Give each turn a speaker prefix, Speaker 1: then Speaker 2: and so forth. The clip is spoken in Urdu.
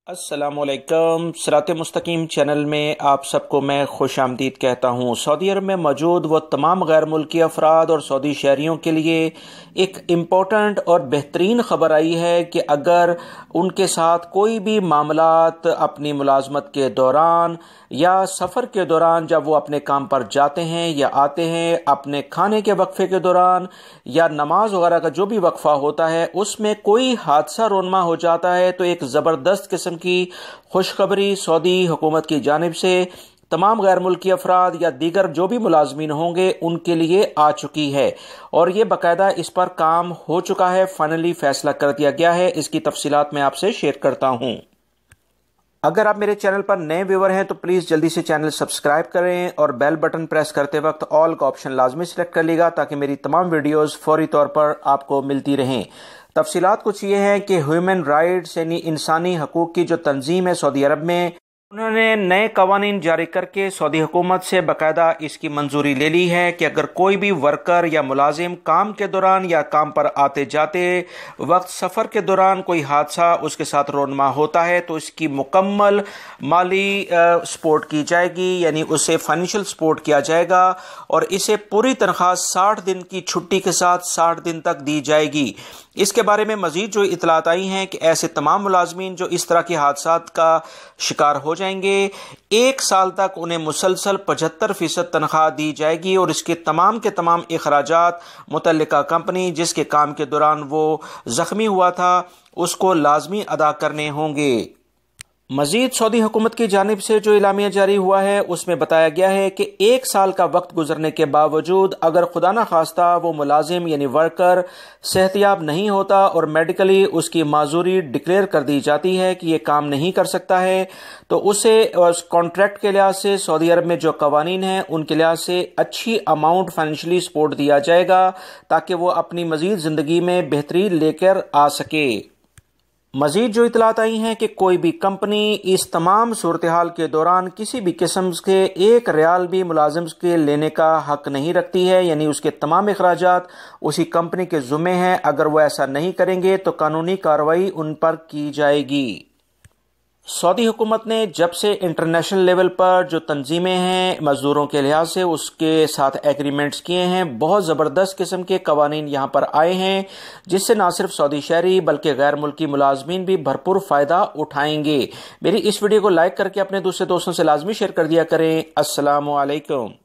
Speaker 1: السلام علیکم۔ صراط مستقیم چینل میں آپ سب کو میں خوش آمدید کہتا ہوں۔ سعودی عرب میں موجود وہ تمام غیر ملکی افراد اور سعودی شہریوں کے لیے ایک امپورٹنٹ اور بہترین خبر آئی ہے کہ اگر ان کے ساتھ کوئی بھی معاملات اپنی ملازمت کے دوران یا سفر کے دوران جب وہ اپنے کام پر جاتے ہیں یا آتے ہیں، اپنے کھانے کے وقفے کے دوران یا نماز وغیرہ کا جو بھی وقفہ ہوتا ہے، اس میں کوئی حادثہ رونما ہو جاتا ہے تو ایک زبردست قسم کی خوشخبری سعودی حکومت کی جانب سے تمام غیر ملکی افراد یا دیگر جو بھی ملازمین ہوں گے ان کے لیے آ چکی ہے، اور یہ باقاعدہ اس پر کام ہو چکا ہے، فائنلی فیصلہ کر دیا گیا ہے۔ اس کی تفصیلات میں آپ سے شیئر کرتا ہوں۔ اگر آپ میرے چینل پر نئے ویور ہیں تو پلیز جلدی سے چینل سبسکرائب کریں اور بیل بٹن پریس کرتے وقت آل کا آپشن لازمی سلیکٹ کر لیے گا تاکہ میری تمام ویڈیوز فوری طور پر آپ کو ملتی رہیں۔ تفصیلات کچھ یہ ہیں کہ ہیومن رائٹس یعنی انسانی حقوق کی جو تنظیم ہے سعودی عرب میں، انہوں نے نئے قوانین جاری کر کے سعودی حکومت سے باقاعدہ اس کی منظوری لے لی ہے کہ اگر کوئی بھی ورکر یا ملازم کام کے دوران یا کام پر آتے جاتے وقت سفر کے دوران کوئی حادثہ اس کے ساتھ رونما ہوتا ہے تو اس کی مکمل مالی سپورٹ کی جائے گی، یعنی اسے فائنینشیل سپورٹ کیا جائے گا، اور اسے پوری تنخواہ 60 دن کی چھٹی کے ساتھ 60 دن تک دی جائے گی۔ اس کے بارے میں مزید جو اطلاعات آئی ہیں کہ ایسے تمام ملازمین جو اس طرح کے حادثات کا شکار ہو جائیں گے، 1 سال تک انہیں مسلسل 75% تنخواہ دی جائے گی، اور اس کے تمام اخراجات متعلقہ کمپنی جس کے کام کے دوران وہ زخمی ہوا تھا اس کو لازمی ادا کرنے ہوں گے۔ مزید سعودی حکومت کی جانب سے جو اعلامیہ جاری ہوا ہے اس میں بتایا گیا ہے کہ 1 سال کا وقت گزرنے کے باوجود اگر خدا نخواستہ وہ ملازم یعنی ورکر صحت یاب نہیں ہوتا اور میڈیکلی اس کی معذوری ڈکلیئر کر دی جاتی ہے کہ یہ کام نہیں کر سکتا ہے، تو اسے اس کانٹریکٹ کے لحاظ سے سعودی عرب میں جو قوانین ہیں ان کے لحاظ سے اچھی اماؤنٹ فائنینشلی سپورٹ دیا جائے گا تاکہ وہ اپنی مزید زندگی میں بہتری لے کر آ سکے۔ مزید جو اطلاعات آئی ہیں کہ کوئی بھی کمپنی اس تمام صورتحال کے دوران کسی بھی قسم کے 1 ریال بھی ملازم کے لینے کا حق نہیں رکھتی ہے، یعنی اس کے تمام اخراجات اسی کمپنی کے ذمہ ہیں۔ اگر وہ ایسا نہیں کریں گے تو قانونی کارروائی ان پر کی جائے گی۔ سعودی حکومت نے جب سے انٹرنیشنل لیول پر جو تنظیمیں ہیں مزدوروں کے لحاظ سے اس کے ساتھ ایگریمنٹس کیے ہیں، بہت زبردست قسم کے قوانین یہاں پر آئے ہیں جس سے نہ صرف سعودی شہری بلکہ غیر ملکی ملازمین بھی بھرپور فائدہ اٹھائیں گے۔ میری اس ویڈیو کو لائک کر کے اپنے دوسرے دوستوں سے لازمی شیئر کر دیا کریں۔ السلام علیکم۔